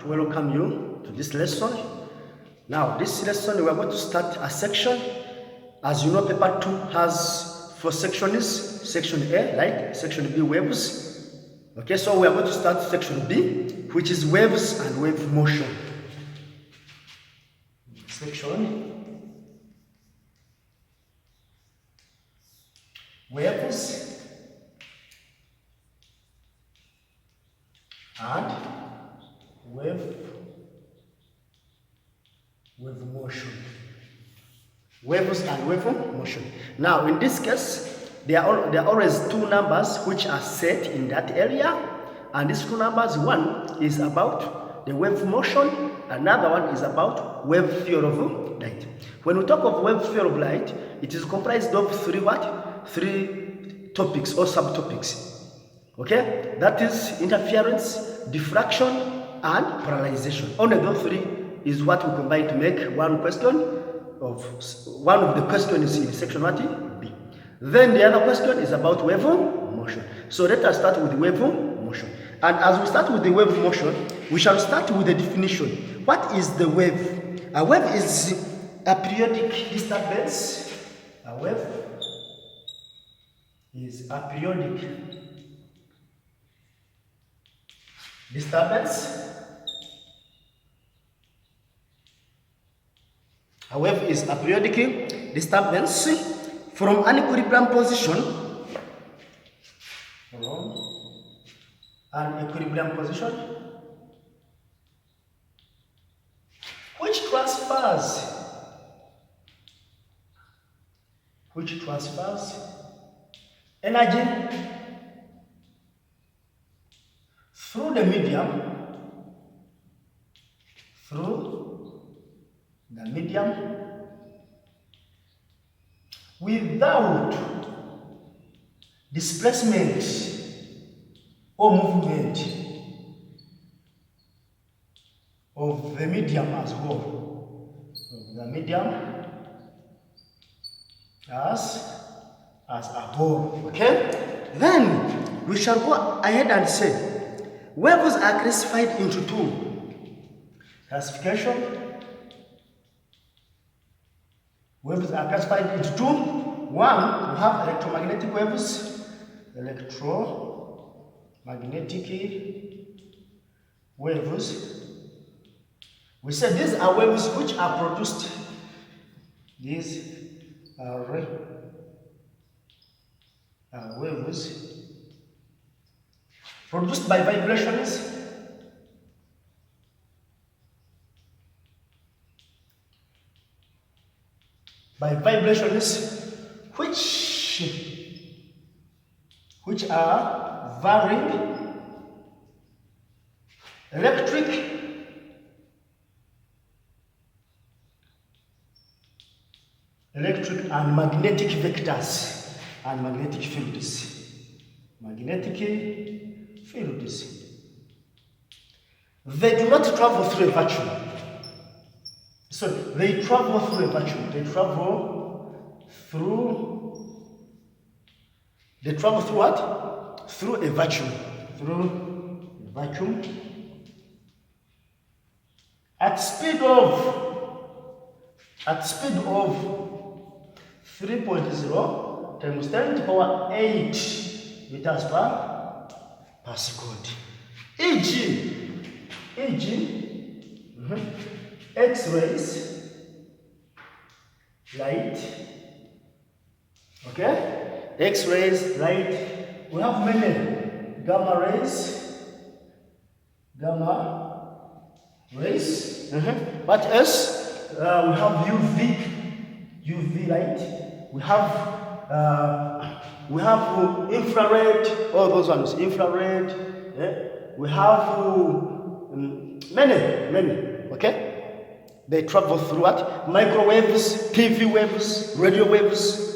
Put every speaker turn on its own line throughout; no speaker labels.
Welcome you to this lesson. Now, this lesson we are going to start a section. As you know, paper 2 has 4 sections. Section A, light. Section B, waves. Okay, so we are going to start section B, which is waves and wave motion. Section waves and wave motion. Waves and wave motion. Now, in this case, there are always two numbers which are set in that area, and these two numbers, one is about the wave motion, another one is about wave theory of light. When we talk of wave theory of light, it is comprised of three topics or subtopics. Okay, that is interference, diffraction, and polarization. Only those three is what we combine to make one question. One of the questions in section B. Then the other question is about wave motion. So let us start with wave motion. And as we start with the wave motion, we shall start with the definition. What is the wave? A wave is a periodic disturbance. A wave is a periodic disturbance. A wave is a periodic disturbance from an equilibrium position, which transfers energy through the medium, without displacement or movement of the medium as whole. The medium as a whole. Okay? Then we shall go ahead and say waves are classified into two. Classification. Waves are classified into two. One, we have electromagnetic waves. We say these are waves which are produced. These are waves produced by vibrations. Which are varying electric and magnetic vectors and magnetic fields. They do not travel through a vacuum. So they travel through a vacuum. They travel through what? Through a vacuum. At speed of 3.0 times 10 to the power 8 meters per second. E.g. X-rays, light. Okay? X-rays, light. We have many gamma rays. What else? We have UV light. We have infrared. All those ones, infrared. We have many. Okay? They travel through what? Microwaves, TV waves, radio waves.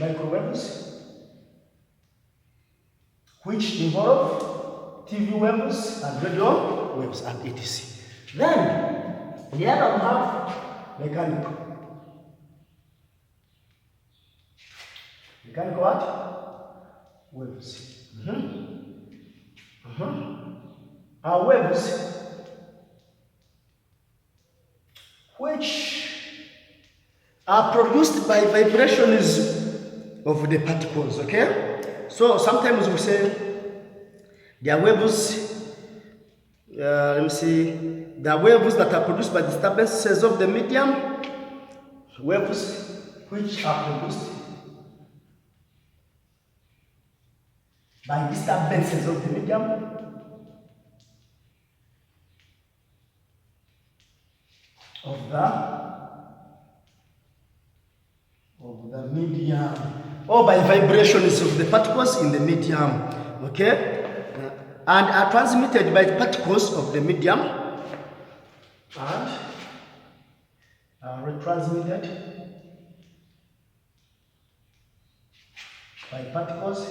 Microwaves, which involve TV waves and radio waves and etc. Then, the other we have mechanical. Mechanical what? Waves. Our waves which are produced by vibrations of the particles, okay? So sometimes we say there are waves, let me see, there are waves that are produced by disturbances of the medium, waves which are produced by disturbances of the medium, of the medium, or by vibrations of the particles in the medium, okay, and are transmitted by particles of the medium and are retransmitted by particles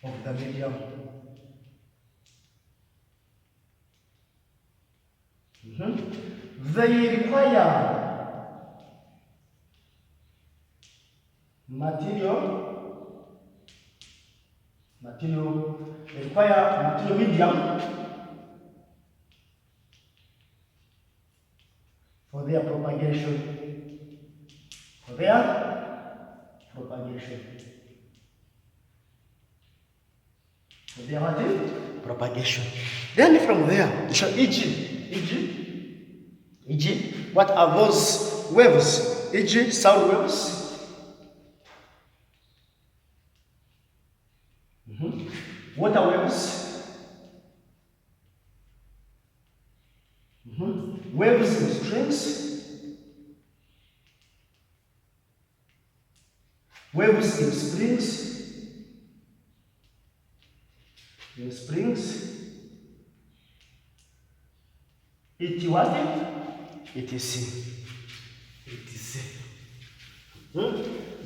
of the medium. They require material medium for their propagation. Then from there, e.g., what are those waves? E.g., sound waves, water waves, waves in strings, waves in springs, etc.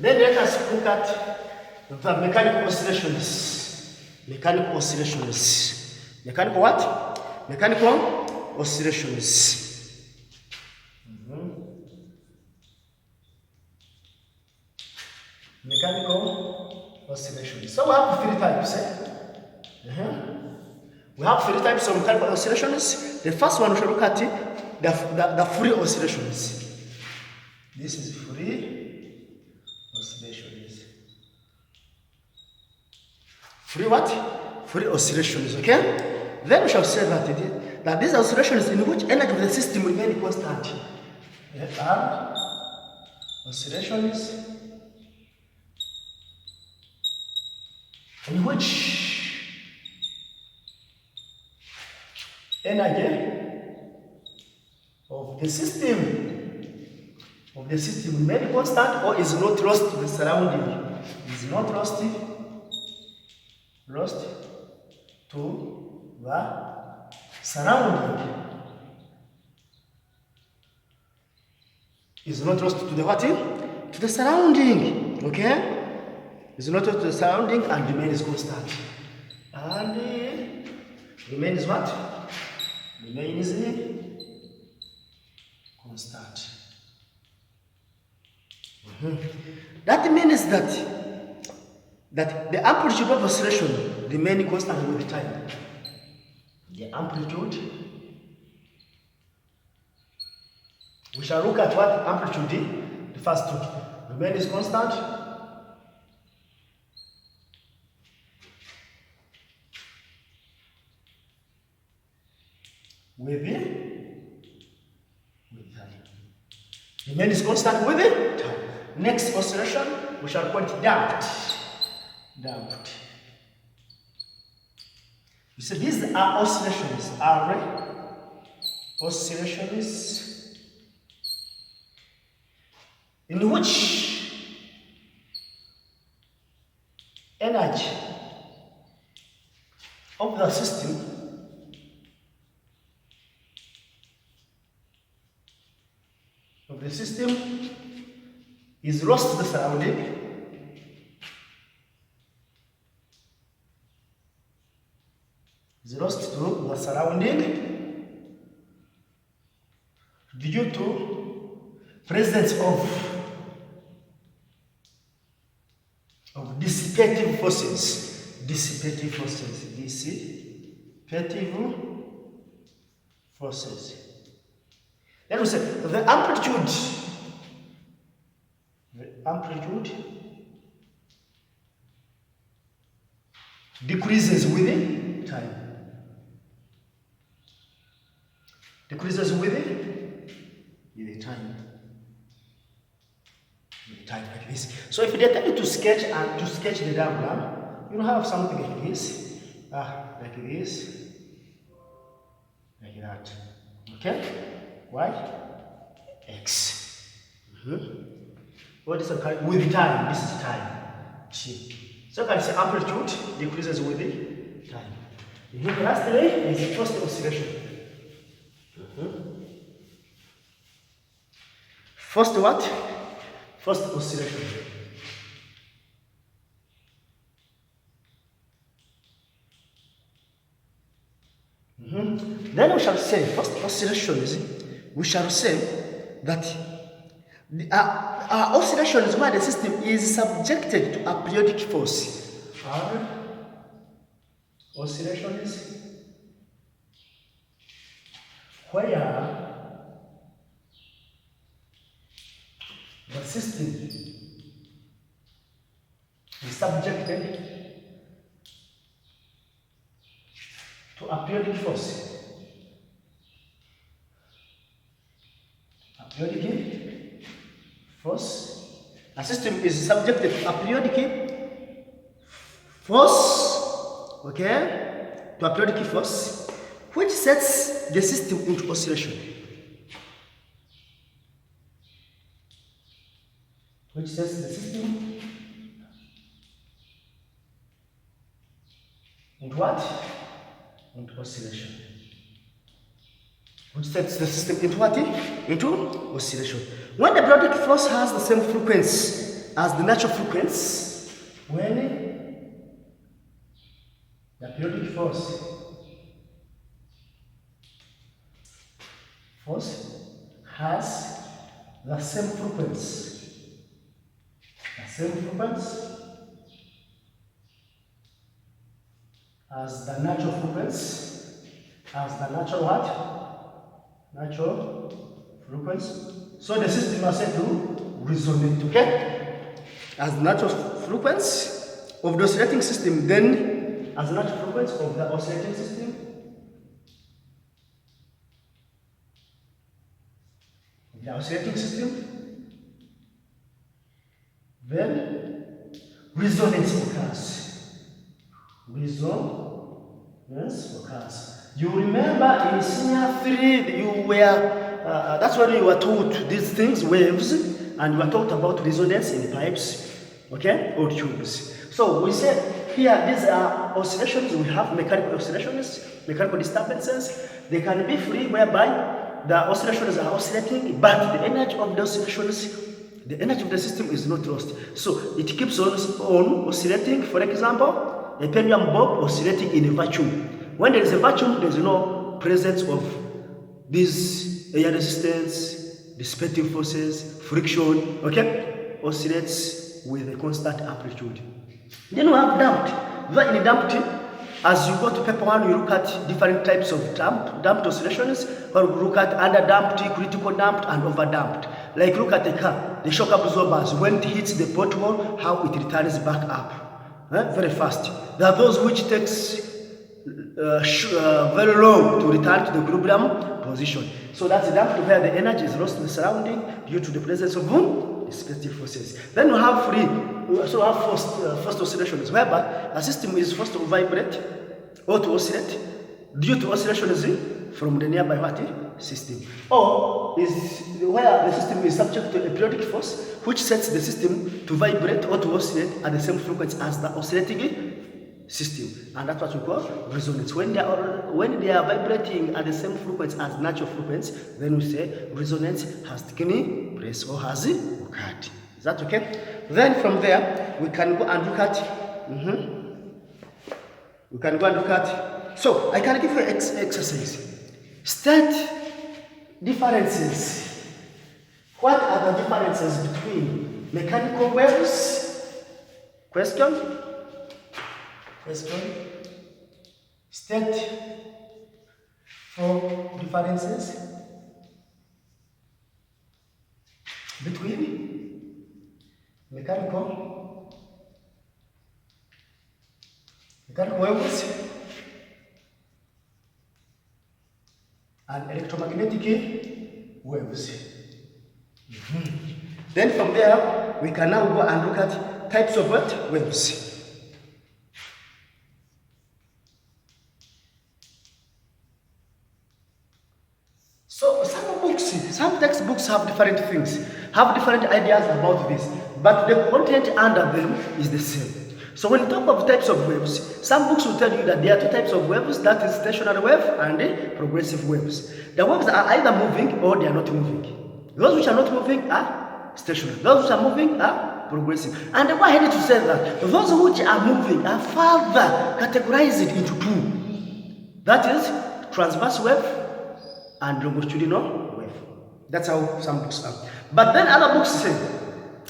Then let us look at the mechanical oscillations. Mechanical what? Mechanical oscillations. Mechanical oscillations. So we have three types. We have three types of mechanical oscillations. The first one we shall look at the free oscillations. This is free oscillations. Free what? Free oscillations, okay? Then we shall say that these oscillations in which energy of the system remain constant. There are oscillations in which energy of the system remain constant or is not lost to the surrounding. Is not lost to the surrounding. Is not lost to the what? To the surrounding. Okay? Is not lost to the surrounding and remains constant. And remains what? Remains constant. That means that the amplitude of oscillation remains constant with time. The amplitude, we shall look at what amplitude is. The first two remains constant. With time. Remains constant with time. Next oscillation, we shall call it damped. You see, these are oscillations. Oscillations in which energy of the system is lost to the surrounding. Is lost to the surrounding due to presence of dissipative forces. Dissipative forces. Then we say the amplitude decreases with time. Decreases with time. Time like this. So if they tell you to sketch the diagram, you have something like this, like that. Okay? Y, X. What is the with time? This is time. T. So you can say amplitude decreases with the time. Lastly is first oscillation. First what? First oscillation. Then we shall say, first oscillations, we shall say that our oscillations where the system is subjected to a periodic force. Our oscillations where the system is subjected to a periodic force. A periodic force. A system is subjected to a periodic force, okay? To a periodic force, which sets the system into oscillation. Which sets the system into what? Into oscillation. Which sets the system into what? Into oscillation. When the periodic force has the same frequency as the natural frequency, when the periodic force has the same frequency, as the natural frequency, as the natural what? Natural frequency. So the system is said to resonate, okay? As the natural frequency of the oscillating system, then as the natural frequency of the oscillating system, then resonance occurs. Resonance occurs. You remember in senior 3, you were, that's when you were taught these things, waves, and you were taught about resonance in pipes, okay, or tubes. So we said here, these are oscillations. We have mechanical oscillations, mechanical disturbances. They can be free, whereby the oscillations are oscillating, but the energy of the oscillations, the energy of the system is not lost. So it keeps on oscillating. For example, a pendulum bob oscillating in a vacuum. When there is a vacuum, there is no presence of this air resistance, dissipative forces, friction, okay? Oscillates with a constant amplitude. Then we have damped. Where in damped, as you go to paper 1, you look at different types of damped oscillations, or you look at underdamped, critical damped, and overdamped. Like look at the car, the shock absorbers, when it hits the pothole, how it returns back up, very fast. There are those which takes very long to return to the equilibrium position. So that's damped, where the energy is lost in the surrounding due to the presence of dissipative forces. Then we have forced oscillations, whereby a system is forced to vibrate or to oscillate due to oscillations from the nearby system, or is where the system is subject to a periodic force which sets the system to vibrate or to oscillate at the same frequency as the oscillating system, and that's what we call resonance. When they are vibrating at the same frequency as natural frequency, then we say resonance has taken place or has occurred. Is that okay? Then from there we can go and look at. We can go and look at. So I can give you an exercise. State differences. What are the differences between mechanical waves? Question. State or differences between mechanical waves and electromagnetic waves. Then from there, we can now go and look at types of what? Waves. So some textbooks have different things, have different ideas about this, but the content under them is the same. So when you talk of types of waves, some books will tell you that there are two types of waves, that is stationary wave and progressive waves. The waves are either moving or they are not moving. Those which are not moving are stationary. Those which are moving are progressive. And why I need to say that? Those which are moving are further categorized into two. That is transverse wave and longitudinal wave. That's how some books are. But then other books say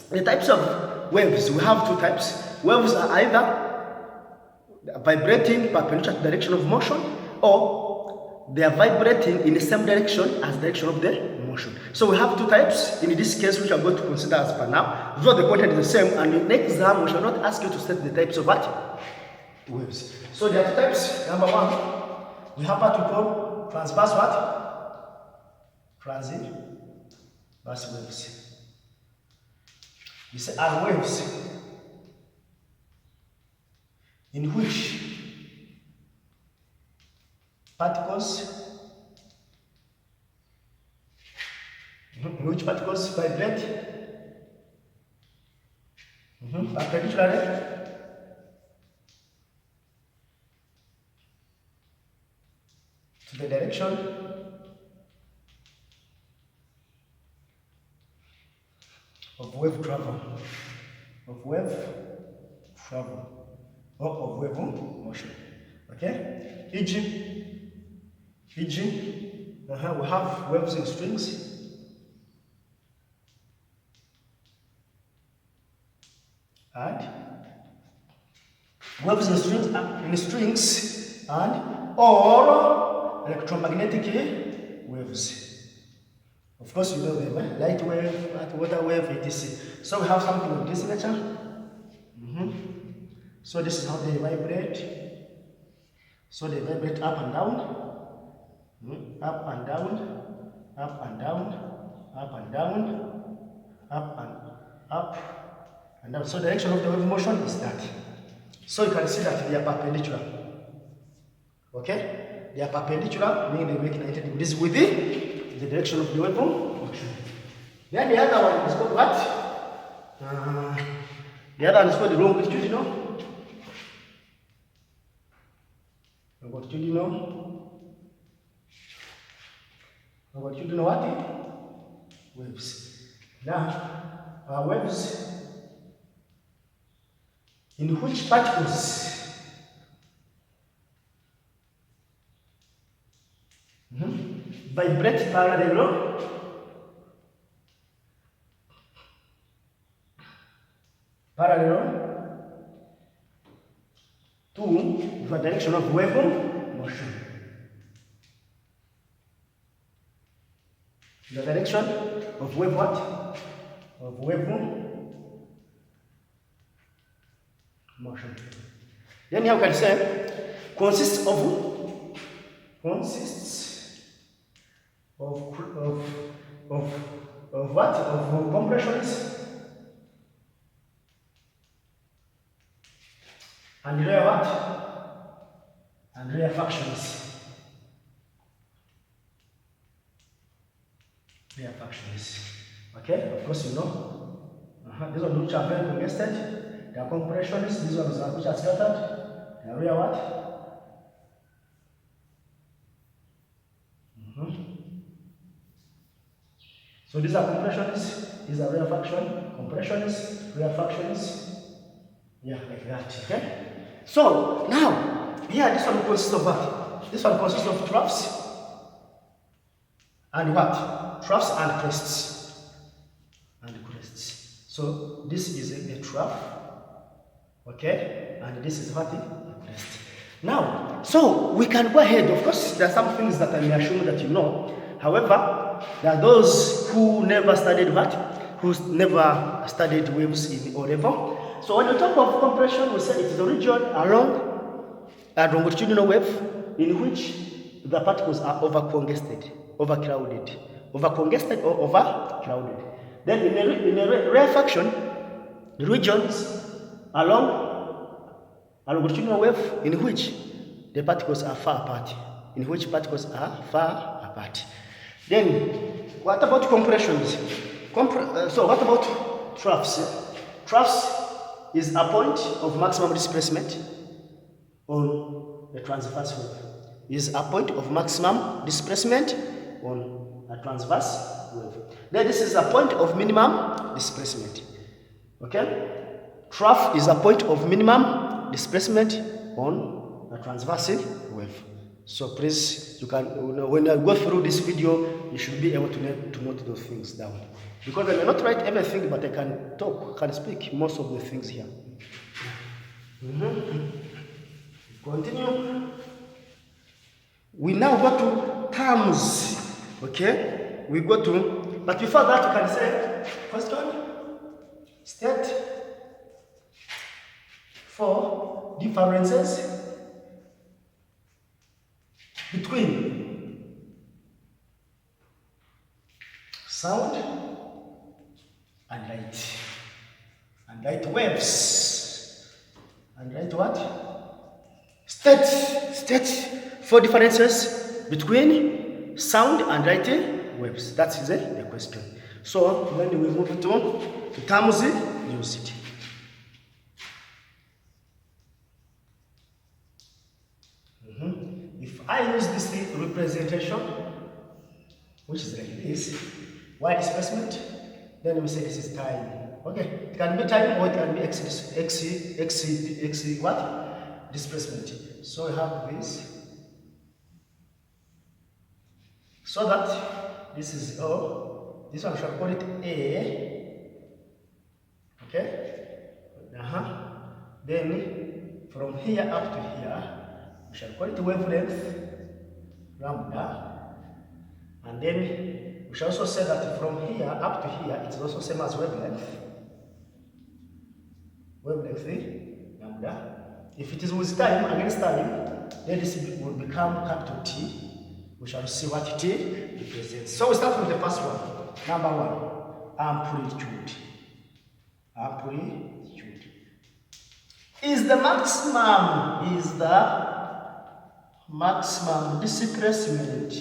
the types of waves, we have two types. Waves are either vibrating perpendicular to the direction of motion, or they are vibrating in the same direction as the direction of the motion. So we have two types in this case, which I'm going to consider as per now. Though the content is the same, and in the exam we shall not ask you to state the types of what? Waves. So there are two types. Number one, we have what we call transverse what? Transverse waves. We say are waves in which particles vibrate perpendicularly to the direction of wave travel, or of wave motion. Okay? E.g., we have waves in strings. And waves in strings and or electromagnetic waves. Of course, you know them, light wave, water wave, etc. So we have something of this nature. So this is how they vibrate. So they vibrate up and down, up and down, up and down, up and down, up and up and down. So the direction of the wave motion is that. So you can see that they are perpendicular. Okay? They are perpendicular, meaning they make 90 degrees within the direction of the wave motion. Then the other one is called what? The other one is called the longitudinal. Longitudinal what? Waves. Now, waves in which particles vibrate parallel to the direction of wave motion. The direction of wave what? Of wave motion. Then here we can say consists of what? Of compressions and rare what? And rarefactions. Okay, of course you know. These ones which are very congested, they are compressions. These ones are which are scattered, they are rare what? So these are compressions, these are rarefaction, compressions, rarefactions. Yeah, like that. Okay? So now, here this one consists of what? This one consists of troughs and what? Troughs and crests. So this is a trough, okay? And this is what? A crest. Now, so we can go ahead. Of course, there are some things that I may assume that you know. However, there are those who never studied that, who never studied waves in O level. So when we talk of compression, we say it is the region along a longitudinal wave in which the particles are overcongested, overcrowded, overcongested or overcrowded. Then in a rarefaction, the regions along a longitudinal wave in which the particles are far apart, Then, what about compressions? So what about troughs? Troughs is a point of maximum displacement on a transverse wave. Is a point of maximum displacement on a transverse wave. Then this is a point of minimum displacement. Okay? Trough is a point of minimum displacement on a transverse wave. So please, you can, when I go through this video, you should be able to note those things down. Because I may not write everything, but I can talk, can speak most of the things here. Continue. We now go to terms. Okay? We go to, but before that, you can say, question, state 4 differences between sound and light waves. And light what? State 4 differences between sound and light waves. That is the question. So when we move to terms used. If I use this representation, which is like this, y displacement, then we say this is time. Okay, it can be time or it can be x what? Displacement. So we have this. So that this is O. This one shall call it A. Okay? Then from here up to here, we shall call it wavelength, lambda. And then we shall also say that from here up to here, it's also same as wavelength. Wavelength, lambda. If it is with time, against time, then this will become capital T. We shall see what T represents. So we start with the first one. Number 1, amplitude. Amplitude is the maximum displacement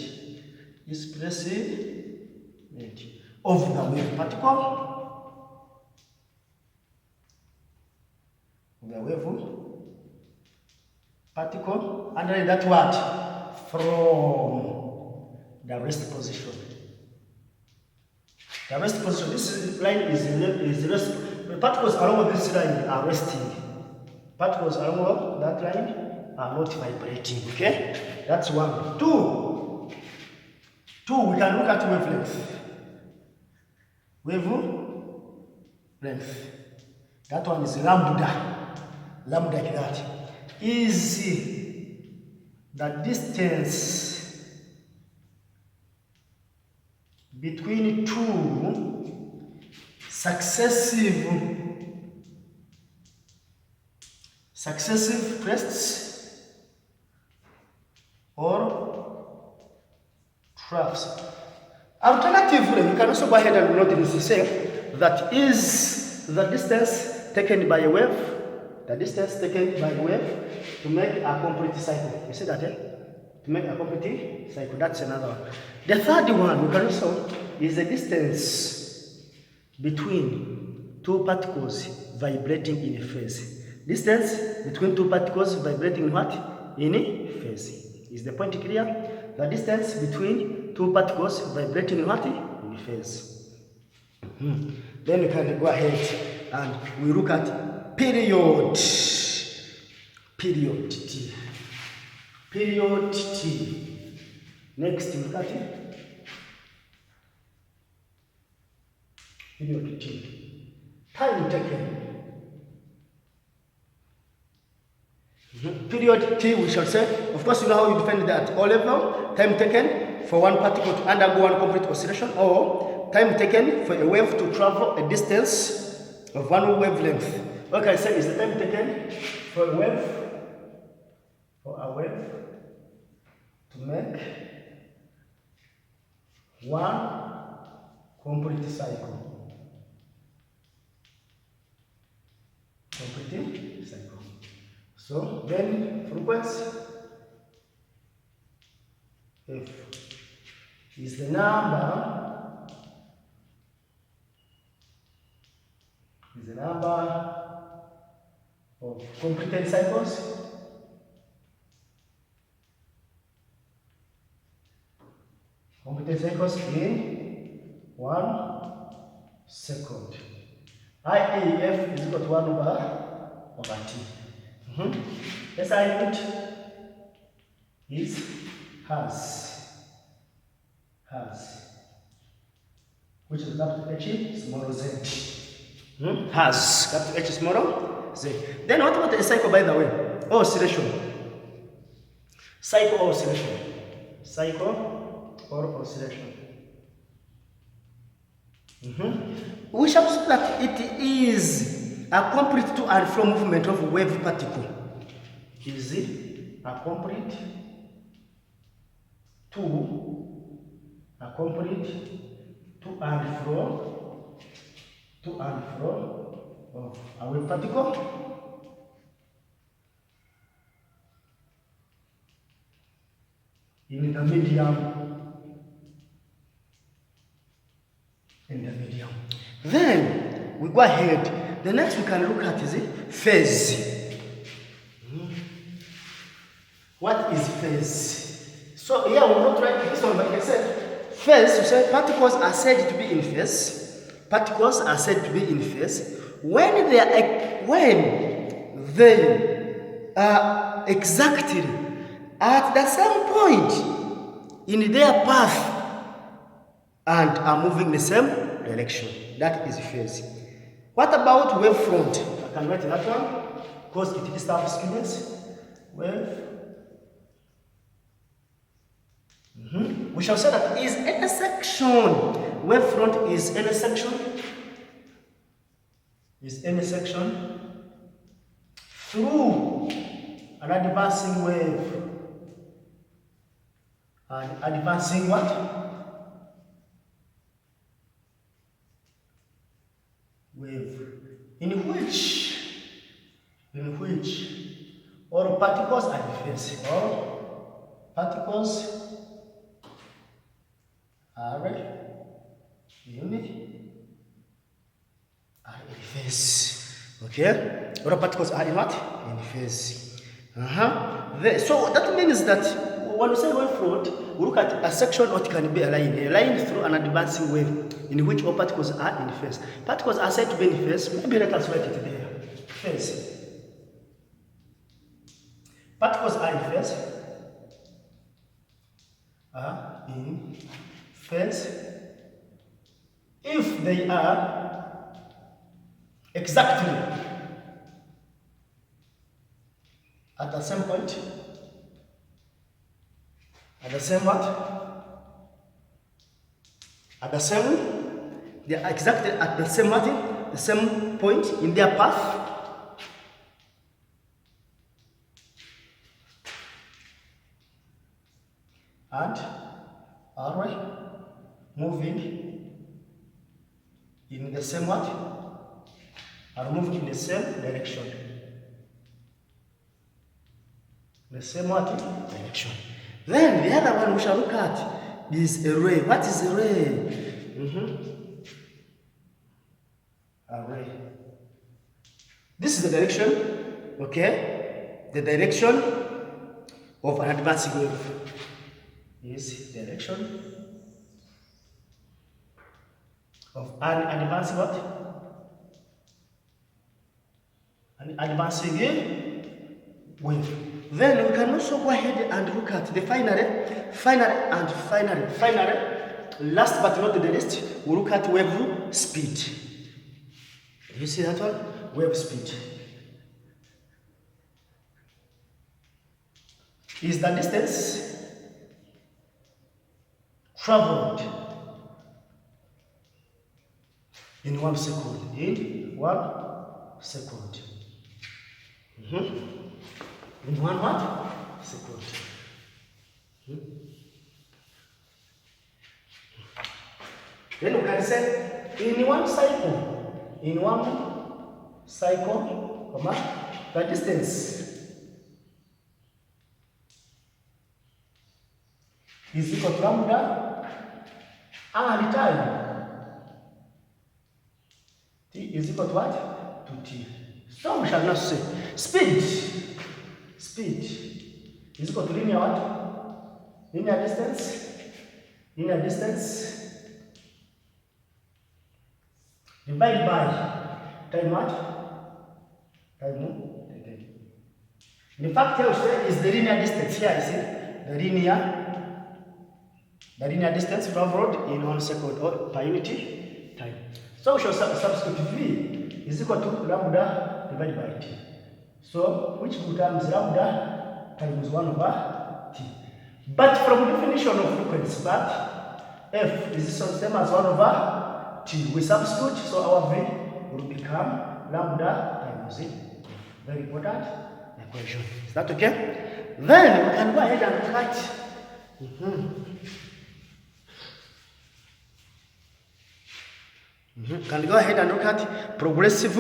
of the wave particle. The wave particle, and then that what? From the rest position. The rest position, this line is rest. The particles along this line are resting. Particles along that line are not vibrating. Okay? That's 1. 2, we can look at wavelength. Wavelength. That one is lambda. Lambda like that. Is the distance between 2 successive crests or troughs. Alternatively, you can also go ahead and note this to say that is the distance taken by a wave, to make a complete cycle. You see that, To make a complete cycle. That's another one. The third one, we can also, is the distance between 2 particles vibrating in a phase. Distance between 2 particles vibrating in what? In a phase. Is the point clear? The distance between 2 particles vibrating in what? In a phase. Then we can go ahead and we look at period. Period T. Period T. Next, look at it. Period T. Time taken. period t, we shall say, of course, you know how you define that O level, time taken for one particle to undergo one complete oscillation, or time taken for a wave to travel a distance of one wavelength. What can I say is the time taken for a wave to make one complete cycle. Complete cycle. So then frequency F is the number of completed cycles in 1 second. IAF is equal to 1 over T. SI unit is Hertz, which is capital H small z. Hertz, capital H small z. Then what about a cycle, by the way? Or oscillation. Cycle or oscillation. Cycle or oscillation. We shall see that it is a complete to and fro movement of a wave particle. Is it a complete to and fro of a wave particle in the medium. Then we go ahead. The next we can look at is phase. What is phase? So here we'll not write this one, but I said phase. You say particles are said to be in phase. Particles are said to be in phase when they are exactly at the same point in their path and are moving the same direction. That is phase. What about wavefront? I can write that one because it is tough, students. Wave. We shall say that is intersection. Wavefront is intersection. Through an advancing wave. An advancing what? Wave, in which all particles are in phase. All particles are in phase. Okay? All particles are in what? In phase. So that means that when we say wavefront, we look at a section what can be a line through an advancing wave in which all particles are in phase. Particles are said to be in phase. Maybe let us write it there. Phase. Particles are in phase. If they are exactly at the same point. At the same what? They are exactly at the same what? The same point in their path. And are moving in the same what? Are moving in the same direction. The same what? Direction. Then the other one we shall look at is a ray. What is a ray? A ray. This is the direction, okay? The direction of an advancing wave is direction of an advancing what? An advancing wave. Then we can also go ahead and look at the finally, last but not the least, we look at wave speed. Do you see that one? Wave speed. is the distance traveled in 1 second. In 1 second. In 1 what? Second. Then we can say in 1 cycle. In 1 cycle, the distance is equal to lambda and time. T is equal to what? To t. So we shall now say speed is equal to linear what? Linear distance divided by time what? Time. In fact, here we say is the linear distance. Here is it, the linear distance traveled in 1 second or per unit time. So we shall substitute v is equal to lambda divided by t. So which becomes lambda times 1 over t. But from definition of frequency, but f is the same as 1 over t. We substitute, so our v will become lambda times it. Very important equation. Is that okay? Then we can go ahead and look at Can go ahead and look at progressive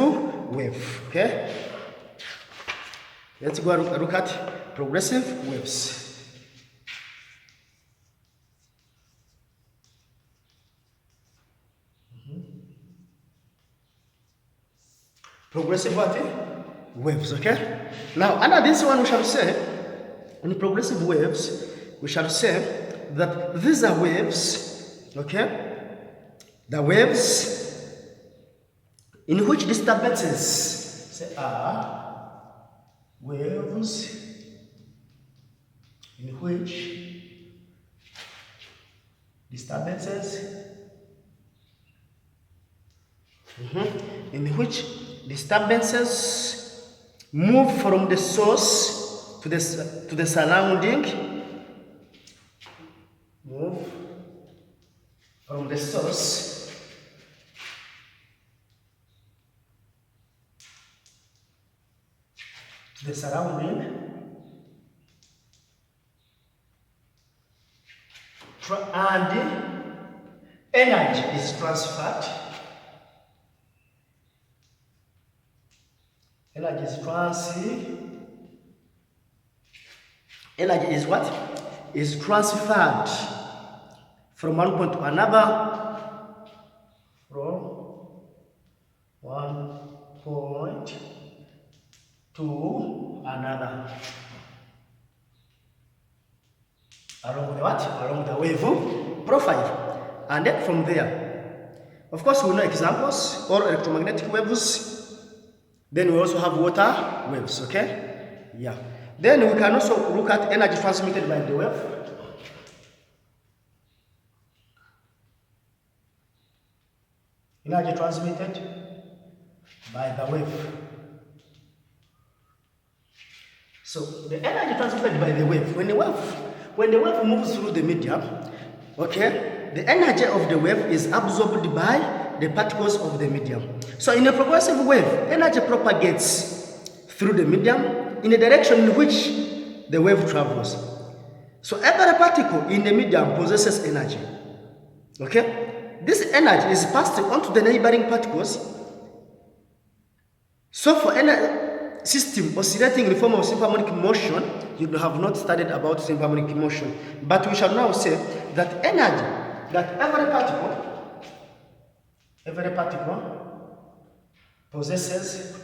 wave. Okay? Let's go look at progressive waves. Progressive what? Waves, okay? Now, under this one, we shall say, in progressive waves, we shall say that these are waves, okay? The waves in which disturbances are waves in which disturbances move from the source to the surrounding, move from the source to the surrounding, and energy is transferred. Energy is what? Is transferred from one point to another. From one point to another. Along the what? Along the wave profile. And then from there, of course, we know examples, or electromagnetic waves. Then we also have water waves, okay? Yeah. Then we can also look at energy transmitted by the wave. Energy transmitted by the wave. So the energy transmitted by the wave, when the wave moves through the medium, okay, the energy of the wave is absorbed by the particles of the medium. So in a progressive wave, energy propagates through the medium in the direction in which the wave travels. So every particle in the medium possesses energy. Okay? This energy is passed on to the neighboring particles. So for any system oscillating in the form of simple harmonic motion, you have not studied about simple harmonic motion. But we shall now say that energy, that every particle possesses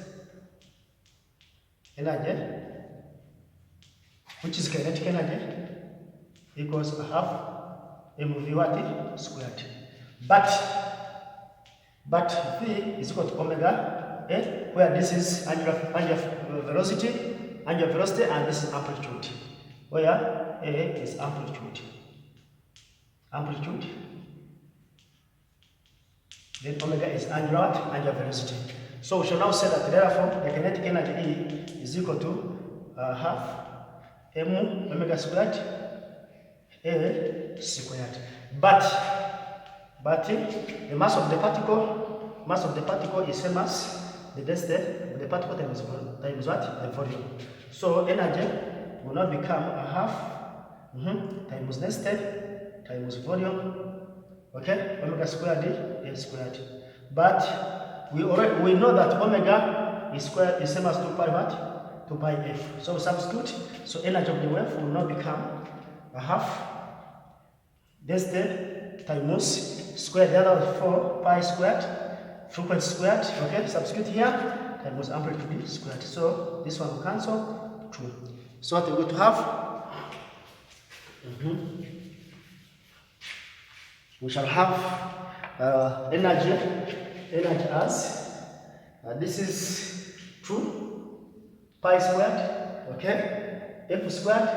energy, which is kinetic energy, equals half mv what squared. But V is equal to omega A, where this is angular velocity, and this is amplitude, where A is amplitude. Then omega is angular velocity. So we shall now say that therefore the kinetic energy E is equal to half m omega squared a squared. But the mass of the particle is same as the density of the particle times what? The volume. So energy will not become a half times density times volume. Okay, omega squared a squared. But we know that omega is same as 2 pi what? 2 pi f. So substitute. So energy of the wave will not become a half density times squared. The other is 4 pi squared, frequency squared. Okay, substitute here times amplitude squared. So this one will cancel 2. So what we're going to have, we shall have energy as this is 2 pi squared, okay, f squared,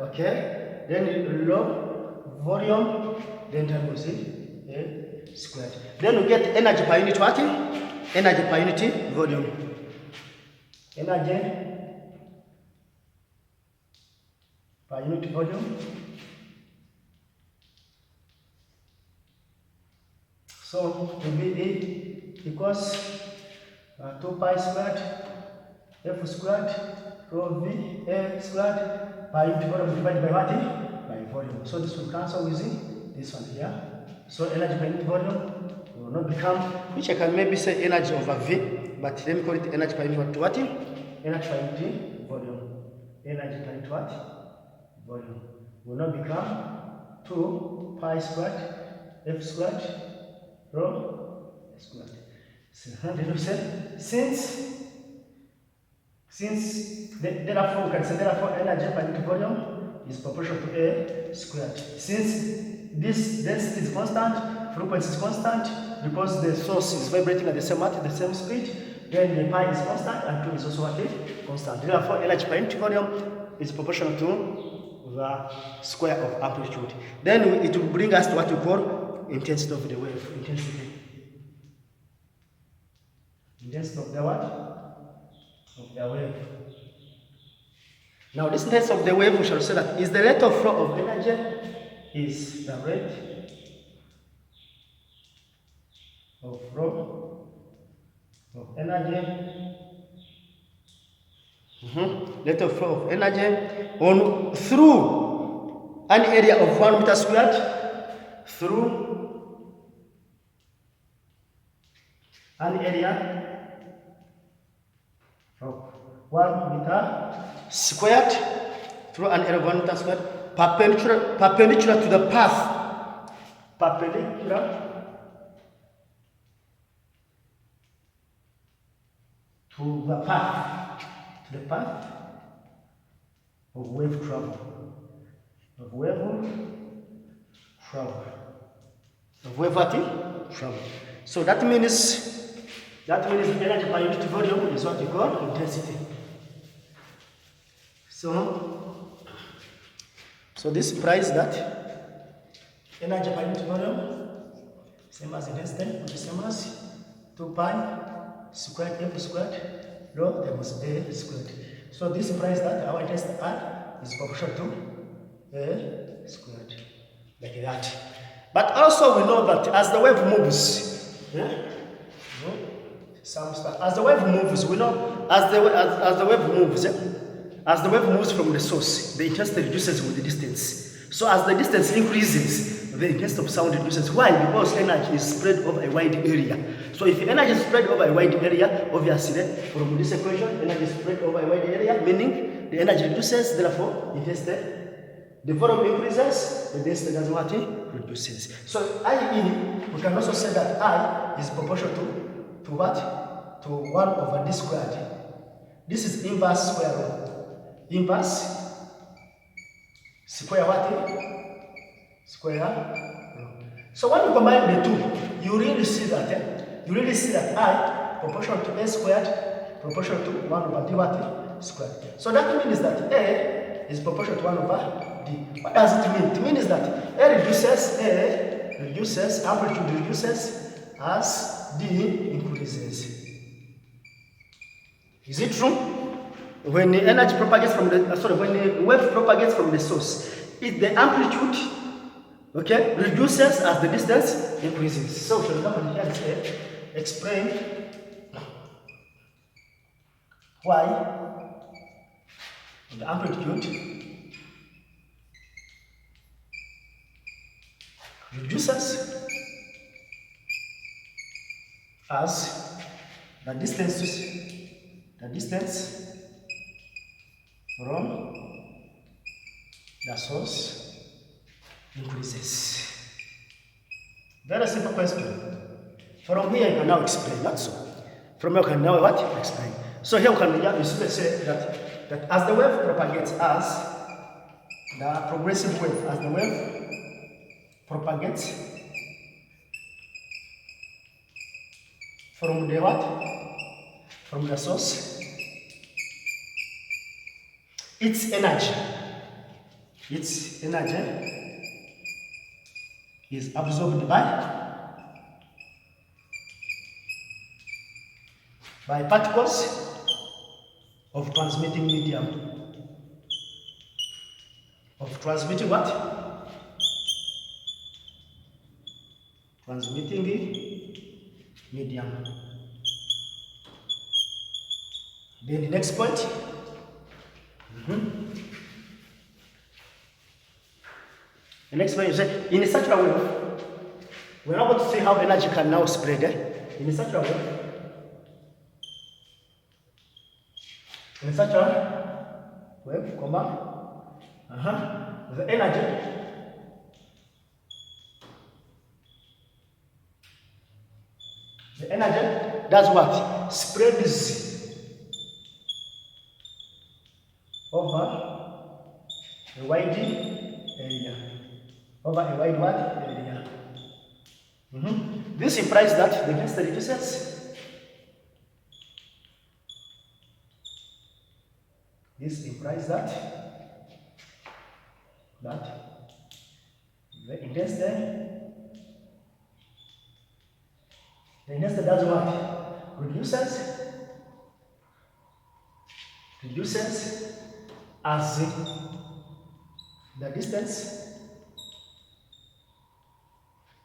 okay, then log volume, then times a squared. Then we get energy per unit what? Energy per unit volume. Energy per unit volume. So to be E equals 2 pi squared f squared rho v a squared by unit volume divided by what? By volume. So this will cancel with this one here. So energy per unit volume will not become, which I can maybe say energy over v, but let me call it energy per unit what? Energy per unit volume. Energy per unit what? Volume will not become 2 pi squared f squared rho squared. So therefore we can say therefore energy per unit volume is proportional to a squared. Since this density is constant, frequency is constant, because the source is vibrating at the same speed, then the pi is constant and 2 is also constant. Therefore energy per unit volume is proportional to the square of amplitude. Then it will bring us to what we call intensity of the wave. Intensity of the what? Of the wave. Now this intensity of the wave, we shall say that is the rate of flow of energy, is the rate of flow of energy, rate of flow of energy on through an area of 1 meter squared, through an area of 1 meter squared, through an area of 1 meter squared, perpendicular to the path, perpendicular to the path, of wave travel, of wave travel. So that means energy per unit volume is what we call intensity. So this implies that energy per unit volume, same as the density, which is same as 2 pi squared f squared rho times a squared. So this implies that our intensity I is proportional to a squared, like that. But also we know that as the wave moves, as the wave moves, we know as the wave moves from the source, the intensity reduces with the distance. So as the distance increases, the intensity of sound reduces. Why? Because energy is spread over a wide area. So if energy is spread over a wide area, obviously from this equation, energy is spread over a wide area, meaning the energy reduces, therefore intensity, the volume increases, the density does what? Reduces. So I.e., we can also say that I is proportional to what? To 1 over d squared. This is inverse square root. Inverse square what? Square root. So when you combine the two, you really see that I proportional to a squared proportional to 1 over d what? Squared. So that means that A is proportional to 1 over d. What does it mean? It means that A reduces, amplitude reduces as d increases. Is it true? when the energy propagates from the when the wave propagates from the source, the amplitude, okay, reduces as the distance increases. So for example, here it says, explain why the amplitude reduces as the distance from the source increases. Very simple question. From here you can now explain, that's all. From here you can now what? Explain. So here we can say that as the wave propagates, as the progressive wave, as the wave propagates from the what? From the source, its energy is absorbed by particles of transmitting medium. Of transmitting what? Transmitting medium. Then the next point. The next point you say, in such a way, we're not going to see how energy can now spread. In such a way, the energy does what? Spreads over a wide area. Over a wide area. This implies that the density reduces. This implies that the intensity does what? Reduces as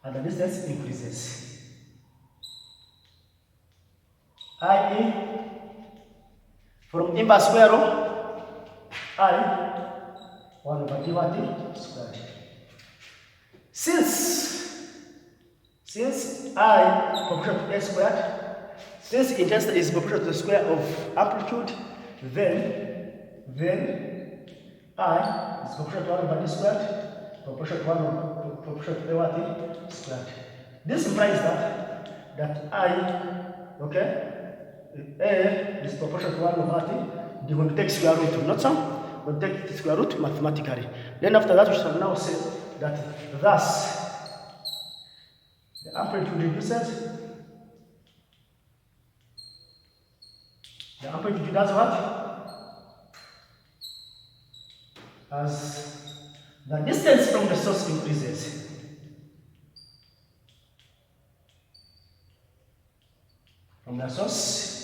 the distance increases. I.e. from inverse square of I 1 over d squared. Since I proportional to a squared, since intensity is proportional to the square of amplitude, then I is proportional to 1 over d squared, proportional to a squared. This implies that I, okay, A is proportional to 1 over d. You're going to take square root, not some, but take the square root mathematically. Then after that, we shall now say that thus the amplitude reduces. The amplitude does what? As the distance from the source increases. From the source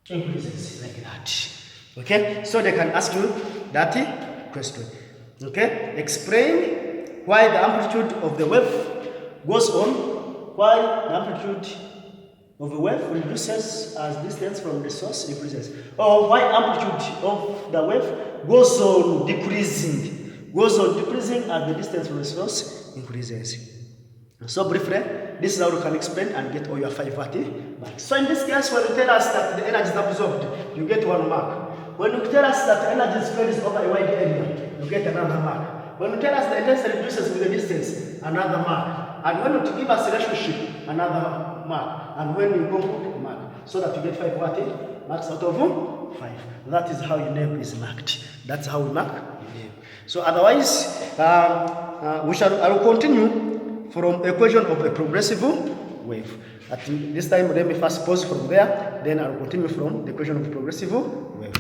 increases like that. Okay, so they can ask you that question. Okay, explain why the amplitude of the wave goes on, why the amplitude of the wave reduces as distance from the source increases, or why amplitude of the wave goes on decreasing as the distance from the source increases. So briefly, this is how you can explain and get all your 5 marks. So in this case, when you tell us that the energy is absorbed, you get 1 mark. When you tell us that the energy spread is over a wide area, you get another mark. When you tell us the intensity reduces with the distance, another mark. And when you give us a relationship, another mark. And when you conclude, a mark. So that you get 5 marks out of 5. That is how your name is marked. That's how we mark your name. So otherwise, I will continue from equation of a progressive wave. At this time, let me first pause from there, then I'll continue from the equation of progressive wave.